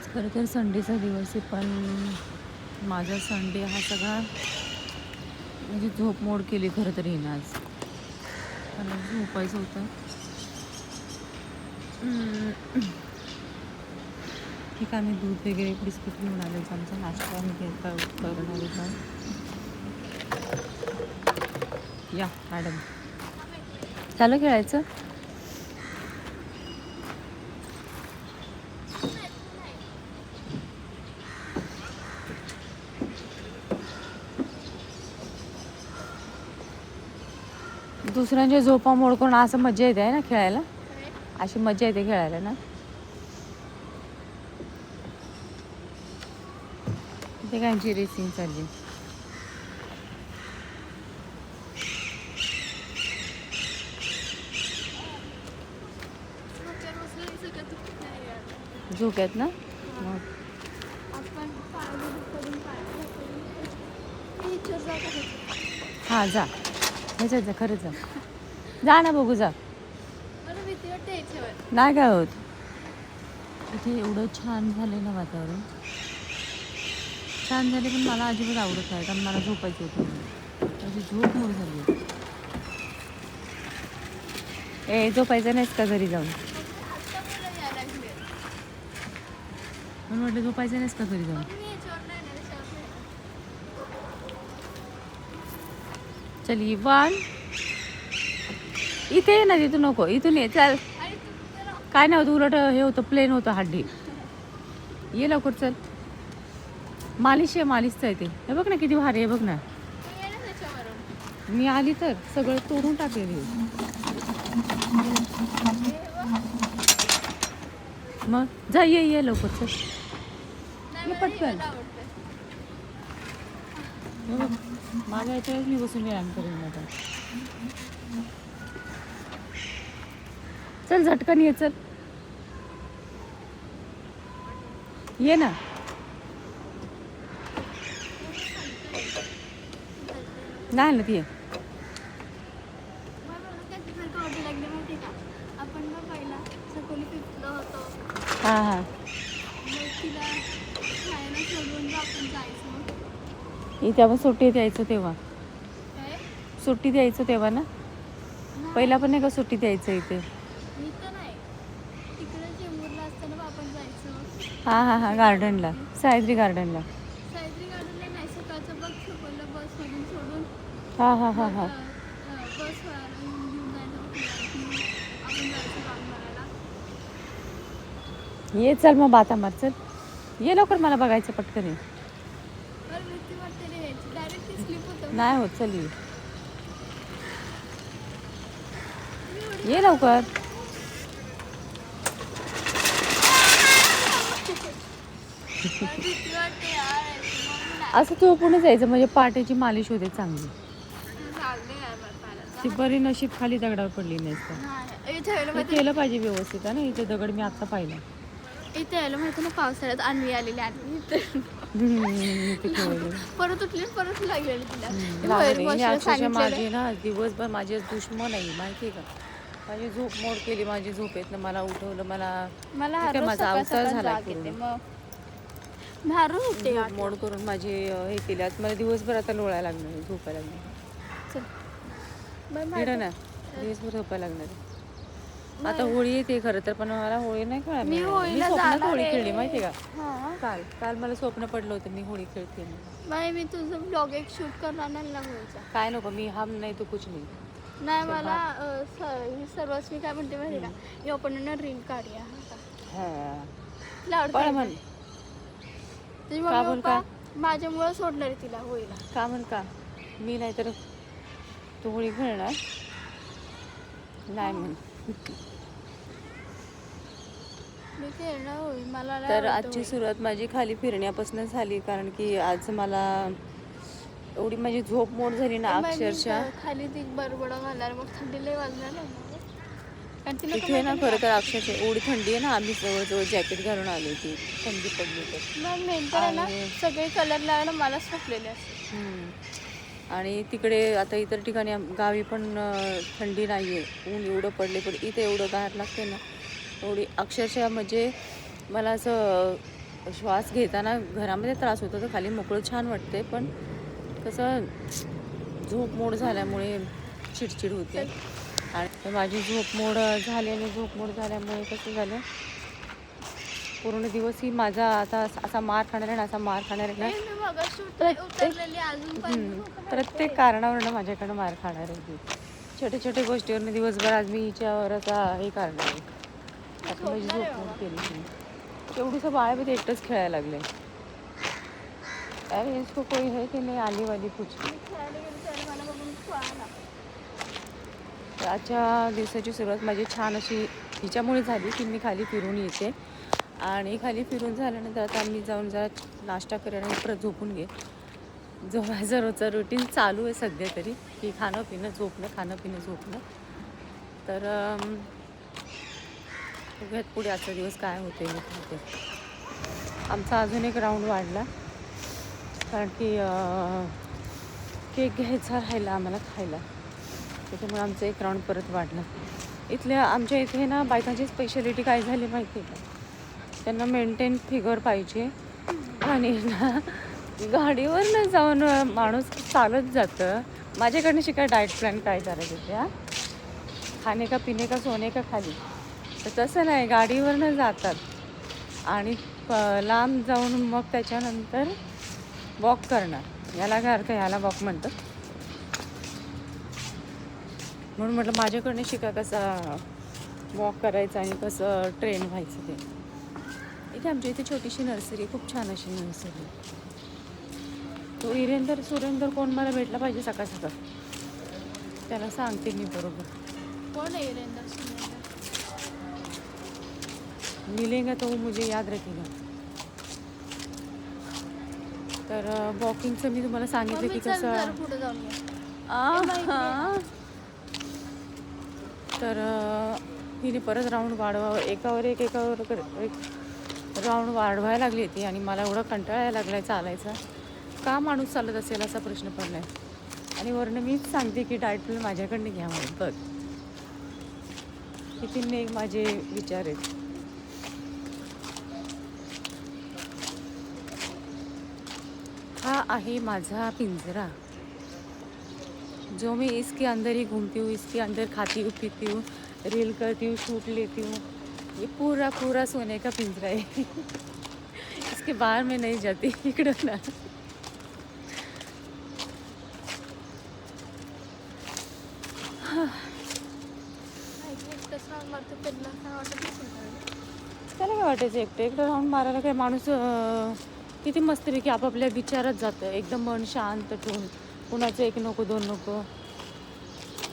आज खरं तर संडेचा दिवस आहे, पण माझा संडे हा सगळा म्हणजे झोप मोड केली खरं तर हिनं आज. मला झोपायचं होतं. ठीक आहे, आम्ही दूध वगैरे बिस्किट घेऊन आलो. आमचा नाश्ता आम्ही घेता करणार होता. या मॅडम, चालू खेळायचं. दुसऱ्यांच्या झोपा मोडकून असं मजा येते आहे ना खेळायला. अशी मजा येते खेळायला ना. ते कायची रेसिंग चालली. झोक्यात ना. मग हां जा, ह्याच्यात जा, खरंच जा, जा ना बघू जा. नाही काय होत. इथे एवढं छान झालं ना वातावरण, छान झाले, पण मला अजिबात आवडत नाही, कारण मला झोपायचं होतं. माझी झोप मोड झाली. ए झोपायचं नाहीस का घरी जाऊन? म्हणून म्हटलं झोपायचं नाहीस का घरी जाऊन? चल वन, इथे ये ना, तिथून नको, इथून ये. चल, काय नाही होतं, उलट हे होतं, प्लेन होतं हड्डी. ये लवकर, चल. मालिश आहे, मालिशचं आहे ते. हे बघ ना किती भारी आहे, बघ ना. मी आली तर सगळं तोडून टाकलेली. मग जा, ये लवकर, चल. ये पटकन. माझ्या याच्या वेळेस मी बसून व्यायाम करेन आता. चल झटकन ये, चल. ये ना. नाही ना ती. हां हां, इथे आपण सुट्टीत यायचो तेव्हा. सुट्टीत यायचो तेव्हा ना. पहिला पण नाही का सुट्टीत यायचं इथे. हां हां हां, गार्डनला, सह्याद्री गार्डनला. हां हां हां हां. ये चल मग, बाता मार, चल. ये लवकर, मला बघायचं पटकन आहे. नाही होत, चल ये लवकर. असं चोपूनच जायचं, म्हणजे पाट्याची मालिश होते चांगली. ती बरी नशीब खाली दगडावर पडली नाही. केलं पाहिजे व्यवस्थित आहे ना. इथे दगड मी आता पाहिला. इथे यायला माहिती ना, पावसाळ्यात आणवी आलेली परत उठली, परत लागलेली तिला. माझी ना दिवसभर माझी दुश्मन आहे, माहिती आहे का. माझी झोप मोड केली, माझी झोपेत मला उठवलं. मला माझा अवतार झाला. झोप मोड करून माझी हे केली. आज मला दिवसभर आता लोळायला लागणार, झोपायला लागणार. ना दिवसभर झोपायला लागणार. आता होळी येते खरं तर, पण मला होळी नाही खेळायला. मी स्वप्नात होळी खेळली, माहिती का. काल मला स्वप्न पडलं होतं मी होळी खेळते. मी तुझं ब्लॉग एक शूट करणार नाही ना होळीचा. काय नको, मी हम नाही तो कुछ नाही. नाही मला सर्वच मी काय म्हणते माहिती का, हे आपण ना रील काढूया. तुझी मम्मी पप्पा माझ्यामुळे सोडणार तिला होळीला. का म्हण का मी नाही तर तू होळी खेळणार नाही म्हण. तर आजची सुरुवात माझी खाली फिरण्यापासून झाली, कारण की आज मला एवढी माझी झोप मोड झाली ना अक्षरशः. खाली ती बरबडा घालणार, मग थंडी लय वाजणार ना. तिथे ना खरं तर अक्षरशः एवढी थंडी आहे ना, आम्ही जवळजवळ जॅकेट घालून आली होती, थंडी पडली तर. मेन ना सगळे कलर लावायला मला सुटलेले असते. आणि तिकडे आता इतर ठिकाणी गावी पण थंडी नाही आहे, ऊन एवढं पडले, पण इथे एवढं गार लागते ना, एवढी अक्षरशः म्हणजे मला असं श्वास घेताना घरामध्ये त्रास होतो, तर खाली मोकळं छान वाटते. पण कसं झोप मोड झाल्यामुळे चिडचिड होते. आणि माझी झोप मोड झाल्यामुळे कसं झालं, पूर्ण दिवस ही माझा आता असा मार खाणार आहे ना, असा मार खाणार आहे ना. मी मगाशी उतरलेली अजून पण प्रत्येक कारणावरनं माझ्याकडनं मार खाणार आहे ती. छोट्या छोट्या गोष्टीवरनं दिवसभर आज मी हिच्यावर असा हे काढणार आहे. आता माझी झोप मोड केली तिने. एवढीसं बाळ बी ते एकटंच खेळायला लागले. अरे इसको कोई है की नाही आली वाली कुछ. खेळायला गेली त्याला मला बघून खेळायला. आजच्या दिवसाची सुरुवात माझी छान अशी हिच्यामुळे झाली की मी खाली फिरून येते. आणि खाली फिरून झाल्यानंतर आता मी जाऊन जरा नाश्ता करेन आणि परत झोपून घे. जो माझं रोजचं रुटीन चालू आहे सध्या तरी, की खाणं पिणं झोपणं. तर बघूयात पुढे आजचा दिवस काय होते मी खाते. आमचा अजून एक राऊंड वाढला, कारण की केक घ्यायचा राहिला आम्हाला खायला, त्याच्यामुळे आमचा एक राऊंड परत वाढला. आमच्या इथे ना बायकांची स्पेशालिटी काय झाली माहिती आहे का, त्यांना मेंटेन फिगर पाहिजे. आणि ना गाडीवर जाऊन माणूस चालत जातं. माझ्याकडनं शिका डाएट प्लॅन काय करायचं ते, खाणे का पिणे का सोने का खाली. तर तसं नाही, गाडीवरनं जातात आणि लांब जाऊन मग त्याच्यानंतर वॉक करणार. याला काय अर्थ, याला वॉक म्हणतात. म्हणून म्हटलं माझ्याकडनं शिका कसा वॉक करायचा आणि कसं ट्रेन व्हायचं ते. इथे आमच्या इथे छोटीशी नर्सरी, खूप छान अशी नर्सरी. तो सुरेंदर कोण मला भेटला पाहिजे सकाळ सकाळ, त्याला सांगते मी बरोबर. कोण आहे इरेंदर? मिलेगा तो मुझे याद रखेगा. तर वॉकिंगचं मी तुम्हाला सांगितलं की कसं. पुढे जाऊन तर हिने परत राऊंड एकावर एक राऊंड वाढवायला लागली होती. आणि मला एवढा कंटाळायला लागलाय चालायचा. का माणूस चालत असेल असा प्रश्न पडलाय. आणि वरनं मीच सांगते की डाएट प्लॅन माझ्याकडनं घ्या म्हणून. बघ किती नेक माझे विचार आहेत. हा आहे माझा पिंजरा, जो मैं इसके अंदर ही घूमती हूँ, इसके अंदर खाती हूँ, पीती हूँ, रील करती हूँ, शूट लेती हूँ. ये पूरा सोने का पिंजरा है. इसके बाहर मैं नहीं जाती. इकडं ना त्याला काय वाटायचं, एकटं राऊंड मारायला काय. माणूस किती मस्तपैकी आपापल्या विचारात जातं, एकदम मन शांत ठेवून. कुणाचं एक नको दोन नको.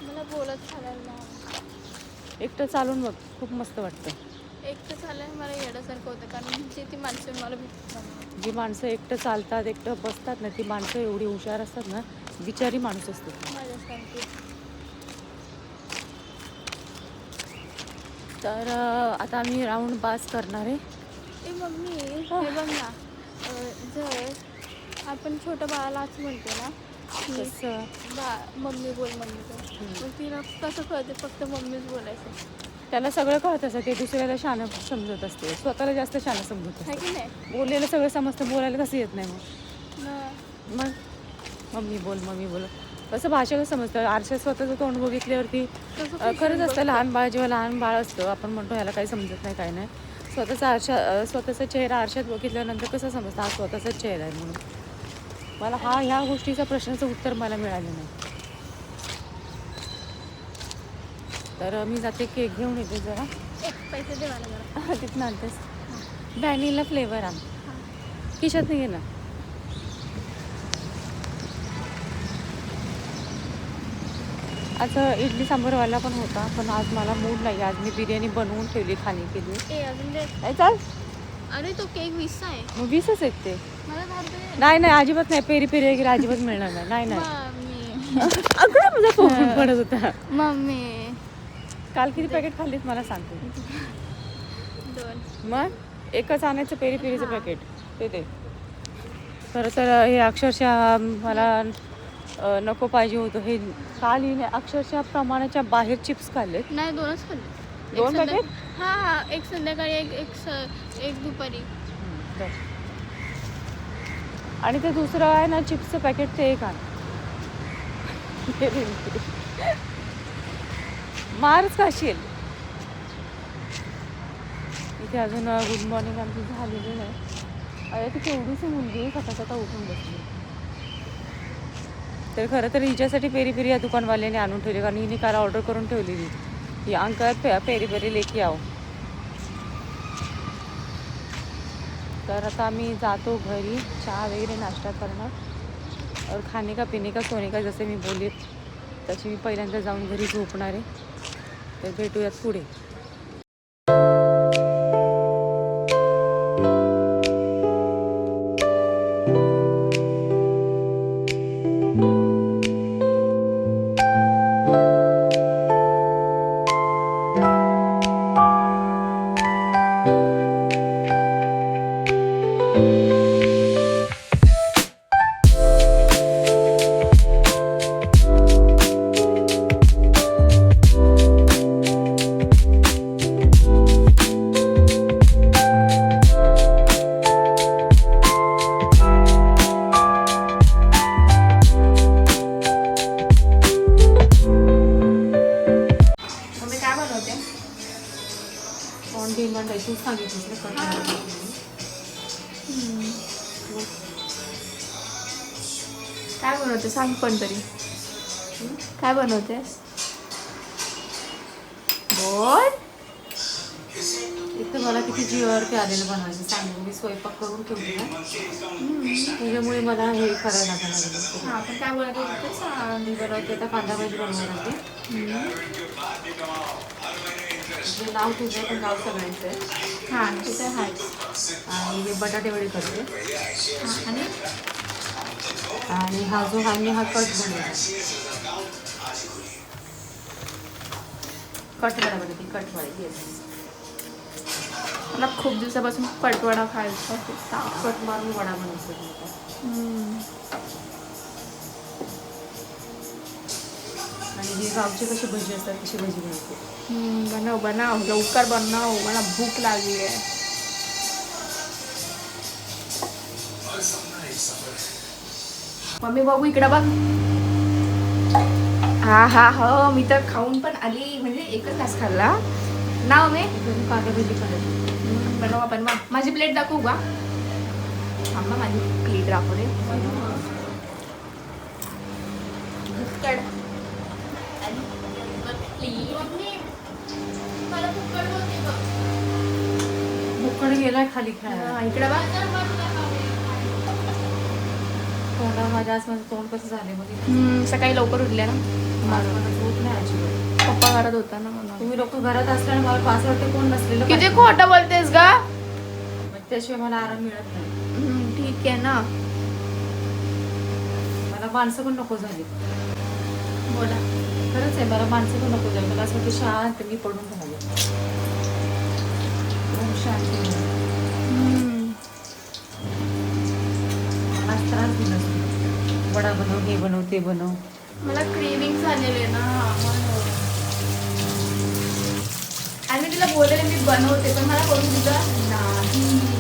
मला बोलत चालायला एकटं चालून बघ, खूप मस्त वाटतं. एकटं चालायला मला येण्यासारखं होतं, कारण ती माणसं मला भेटतात. जी माणसं एकटं चालतात, एकटं बसतात ना, ती माणसं एवढी हुशार असतात ना, विचारी माणूस असतात माझ्यासारखी. तर आता आम्ही राऊंड पास करणार आहे. मम्मी हे बघ ना, जर आपण छोट्या बाळाला असं म्हणतो ना की मम्मी बोल, मग तिला कसं कळते फक्त मम्मीच बोलायचं. त्याला सगळं कळत असतं, ते दुसऱ्याला शहाणं समजत असते, स्वतःला जास्त शहाणं समजत असते. की नाही? बोललेलं सगळं समजतं, बोलायला कसं येत नाही मग मम्मी बोल कसं भाषा कसं समजतं. आरशात स्वतःचं तोंड बघितल्यावरती खरंच असतं. लहान बाळ जेव्हा लहान बाळ असतं, आपण म्हणतो ह्याला काही समजत नाही, काय नाही. स्वतःचा चेहरा आरशात बघितल्यानंतर कसं समजतं हा स्वतःचाच चेहरा आहे म्हणून. मला ह्या गोष्टीचा प्रश्नाचं उत्तर मला मिळालं नाही. तर मी जाते, केक घेऊन येते जरा. एक पैसे दे मला जरा. तिथनं आणतेस व्हॅनिला फ्लेवर आण, खिशात नाही ना. आज इडली सांबारवाला पण होता, पण आज मला मूड नाही. आज मी बिर्याणी बनवून ठेवली खाणे के लिए. अजून दे. चाल. अरे तो केक 20 आहे. मग 20च आहेत ते. मला नाही अजिबात नाही. पेरी वगैरे अजिबात मिळणार नाही. मम्मी अगं माझा फोन पडत होता. मम्मी काल किती पॅकेट खाल्लीत मला सांगते. 2. मग एकच आणायचं पेरीचं पॅकेट ते दे. खरं तर हे अक्षरशः मला नको पाहिजे होतं. हे काल हिने अक्षरशः प्रमाणाच्या बाहेर चिप्स खाल्लेत. नाही 2च खाल्ले. 2 पॅकेट. हा एक संध्याकाळी एक दुपारी. तर. आणि ते दुसरं आहे ना चिप्सचं पॅकेट, ते एक आण. मारच खाशील. इथे अजून गुड मॉर्निंग आमची झालेली नाही. अरे ती केवढीशी मुलगी सकाळ उठून बसली. तर खरं तर हिच्यासाठी पेरी पेरी या दुकानवाल्याने आणून ठेवले, कारण हिने काल ऑर्डर करून ठेवलेली की अंकल पेरी पेरी लेके आओ. तर आता आम्ही जातो घरी, चहा वगैरे नाश्ता करणार और खाने का पिणे का सोने का, जसे मी बोलले त्याची मी पहिल्यांदा जाऊन घरी झोपणार आहे. तर भेटूयात पुढे. काय बनवते सांग पण तरी. काय बनवतेस बोल. एक तर मला किती जीवावरती आलेलं बनवायचं सांगून, मी स्वयंपाक करून ठेवते ना, त्याच्यामुळे मला हे करायला लागलं. हा पण काय बनवते सांग. मी बनवते आता कांदा भाजी बनवणार आहे. जे नाव तुझं पण नाव सगळ्यांचं आहे. हां ते तर आहेच. आणि हे बटाटे वडे करते. आणि आणि हा जो आहे मी हा कट बनवला. कटवडा बनवते, कटवडे. मला खूप दिवसापासून पटवडा खायचा होता. कट मारून वडा बनवतो. आणि हे गावचे कशी भजी असतात तशी भजी बनवते. बनव बनव लवकर बनव, मला भूक लागली आहे. मम्मी बाबू इकडं बघ. हा हा हो, मी तर खाऊन पण आली, म्हणजे एकच तास खाल्ला ना. मी कांदा भजी करायची. बनवा बनवा. माझी प्लेट दाखवू का. थांबा माझी प्लेट दाखवते. मुक्कड गेलाय खाली खेळायला. इकडे बघ. तोंडा माझ्या आज माझं तोंड कसं झाले मध्ये. सकाळी लवकर उठले ना, मला झोप नाही अजिबात. पप्पा घरात होता ना म्हणून. तुम्ही लोक घरात असल्याने मला पाच वाटते कोण नसलेलं किती पाहिजे. खोटं बोलतेस का. त्याशिवाय मला आराम मिळत नाही. ठीक आहे ना. मला माणसं पण नको झाली. बोला. खरंच आहे, मला माणसं पण नको झाली. मला असं वाटतं शांत मी पडून राहिले. शांती मला त्रास दिला. वडा बनव, हे बनव, ते बनव. मला क्रेविंग झालेले ना म्हणून. आणि मी तिला बोलले मी बनवते, पण मला करून दिलं नाही.